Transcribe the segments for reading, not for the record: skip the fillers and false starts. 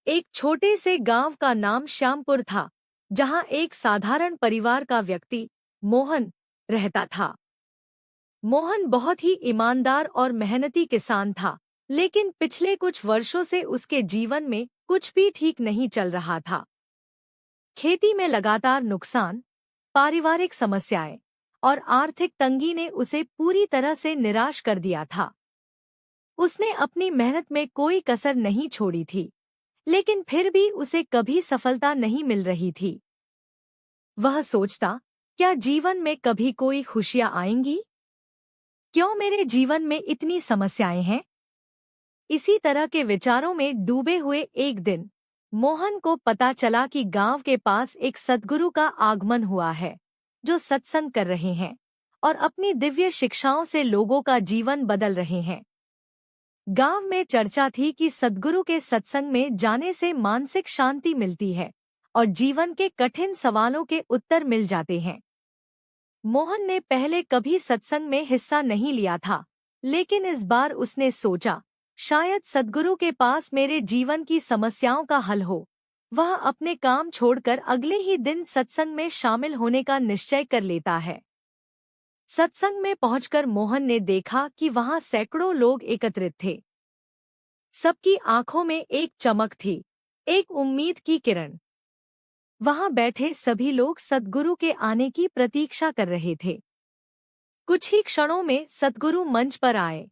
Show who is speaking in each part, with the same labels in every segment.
Speaker 1: एक छोटे से गांव का नाम श्यामपुर था, जहां एक साधारण परिवार का व्यक्ति मोहन रहता था। मोहन बहुत ही ईमानदार और मेहनती किसान था, लेकिन पिछले कुछ वर्षों से उसके जीवन में कुछ भी ठीक नहीं चल रहा था। खेती में लगातार नुकसान, पारिवारिक समस्याएं और आर्थिक तंगी ने उसे पूरी तरह से निराश कर दिया था। उसने अपनी मेहनत में कोई कसर नहीं छोड़ी थी, लेकिन फिर भी उसे कभी सफलता नहीं मिल रही थी। वह सोचता, क्या जीवन में कभी कोई खुशियां आएंगी? क्यों मेरे जीवन में इतनी समस्याएं हैं? इसी तरह के विचारों में डूबे हुए एक दिन मोहन को पता चला कि गांव के पास एक सद्गुरु का आगमन हुआ है, जो सत्संग कर रहे हैं और अपनी दिव्य शिक्षाओं से लोगों का जीवन बदल रहे हैं। गांव में चर्चा थी कि सद्गुरु के सत्संग में जाने से मानसिक शांति मिलती है और जीवन के कठिन सवालों के उत्तर मिल जाते हैं। मोहन ने पहले कभी सत्संग में हिस्सा नहीं लिया था, लेकिन इस बार उसने सोचा, शायद सद्गुरु के पास मेरे जीवन की समस्याओं का हल हो। वह अपने काम छोड़कर अगले ही दिन सत्संग में शामिल होने का निश्चय कर लेता है। सत्संग में पहुंचकर मोहन ने देखा कि वहां सैकड़ों लोग एकत्रित थे। सबकी आंखों में एक चमक थी, एक उम्मीद की किरण। वहां बैठे सभी लोग सद्गुरु के आने की प्रतीक्षा कर रहे थे। कुछ ही क्षणों में सद्गुरु मंच पर आए।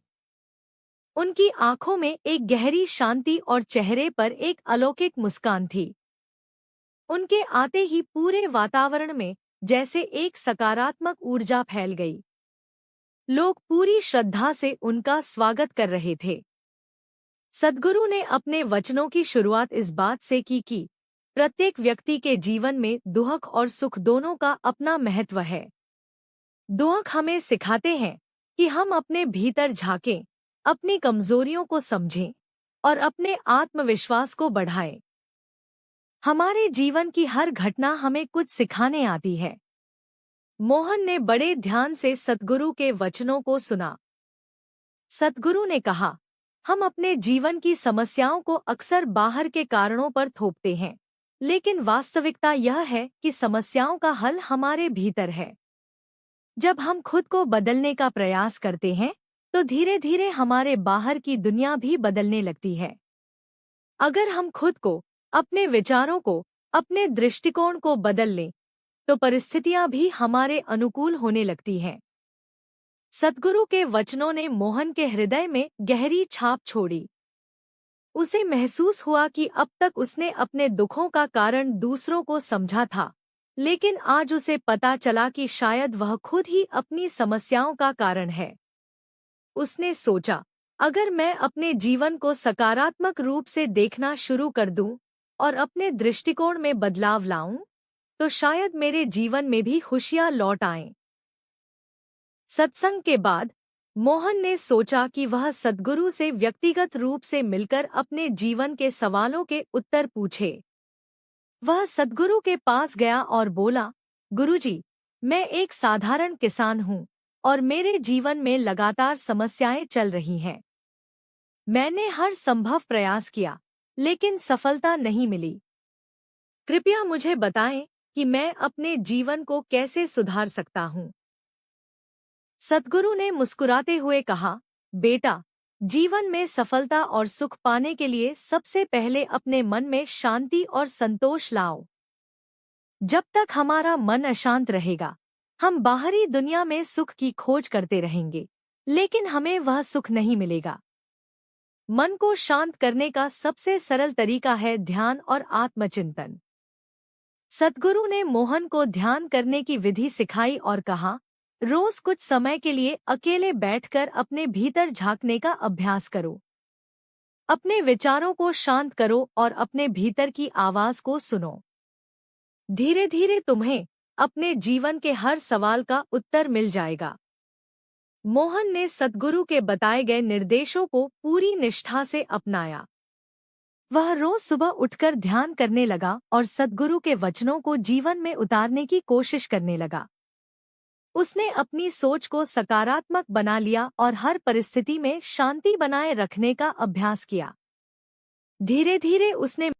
Speaker 1: उनकी आंखों में एक गहरी शांति और चेहरे पर एक अलौकिक मुस्कान थी। उनके आते ही पूरे वातावरण में जैसे एक सकारात्मक ऊर्जा फैल गई। लोग पूरी श्रद्धा से उनका स्वागत कर रहे थे। सद्गुरु ने अपने वचनों की शुरुआत इस बात से की कि प्रत्येक व्यक्ति के जीवन में दुख और सुख दोनों का अपना महत्व है। दुख हमें सिखाते हैं कि हम अपने भीतर झांकें, अपनी कमजोरियों को समझें और अपने आत्मविश्वास को बढ़ाएं। हमारे जीवन की हर घटना हमें कुछ सिखाने आती है। मोहन ने बड़े ध्यान से सद्गुरु के वचनों को सुना। सद्गुरु ने कहा, हम अपने जीवन की समस्याओं को अक्सर बाहर के कारणों पर थोपते हैं, लेकिन वास्तविकता यह है कि समस्याओं का हल हमारे भीतर है। जब हम खुद को बदलने का प्रयास करते हैं, तो धीरे धीरे हमारे बाहर की दुनिया भी बदलने लगती है। अगर हम खुद को, अपने विचारों को, अपने दृष्टिकोण को बदल लें, तो परिस्थितियां भी हमारे अनुकूल होने लगती हैं। सद्गुरु के वचनों ने मोहन के हृदय में गहरी छाप छोड़ी। उसे महसूस हुआ कि अब तक उसने अपने दुखों का कारण दूसरों को समझा था, लेकिन आज उसे पता चला कि शायद वह खुद ही अपनी समस्याओं का कारण है। उसने सोचा, अगर मैं अपने जीवन को सकारात्मक रूप से देखना शुरू कर दूं और अपने दृष्टिकोण में बदलाव लाऊं, तो शायद मेरे जीवन में भी खुशियां लौट आएं। सत्संग के बाद मोहन ने सोचा कि वह सद्गुरु से व्यक्तिगत रूप से मिलकर अपने जीवन के सवालों के उत्तर पूछे। वह सद्गुरु के पास गया और बोला, गुरुजी, मैं एक साधारण किसान हूँ और मेरे जीवन में लगातार समस्याएं चल रही हैं। मैंने हर संभव प्रयास किया, लेकिन सफलता नहीं मिली। कृपया मुझे बताएं कि मैं अपने जीवन को कैसे सुधार सकता हूँ। सद्गुरु ने मुस्कुराते हुए कहा, बेटा, जीवन में सफलता और सुख पाने के लिए सबसे पहले अपने मन में शांति और संतोष लाओ। जब तक हमारा मन अशांत रहेगा, हम बाहरी दुनिया में सुख की खोज करते रहेंगे, लेकिन हमें वह सुख नहीं मिलेगा। मन को शांत करने का सबसे सरल तरीका है ध्यान और आत्मचिंतन। सद्गुरु ने मोहन को ध्यान करने की विधि सिखाई और कहा, रोज कुछ समय के लिए अकेले बैठकर अपने भीतर झांकने का अभ्यास करो। अपने विचारों को शांत करो और अपने भीतर की आवाज को सुनो। धीरे धीरे तुम्हें अपने जीवन के हर सवाल का उत्तर मिल जाएगा। मोहन ने सद्गुरु के बताए गए निर्देशों को पूरी निष्ठा से अपनाया। वह रोज सुबह उठकर ध्यान करने लगा और सद्गुरु के वचनों को जीवन में उतारने की कोशिश करने लगा। उसने अपनी सोच को सकारात्मक बना लिया और हर परिस्थिति में शांति बनाए रखने का अभ्यास किया। धीरे धीरे उसने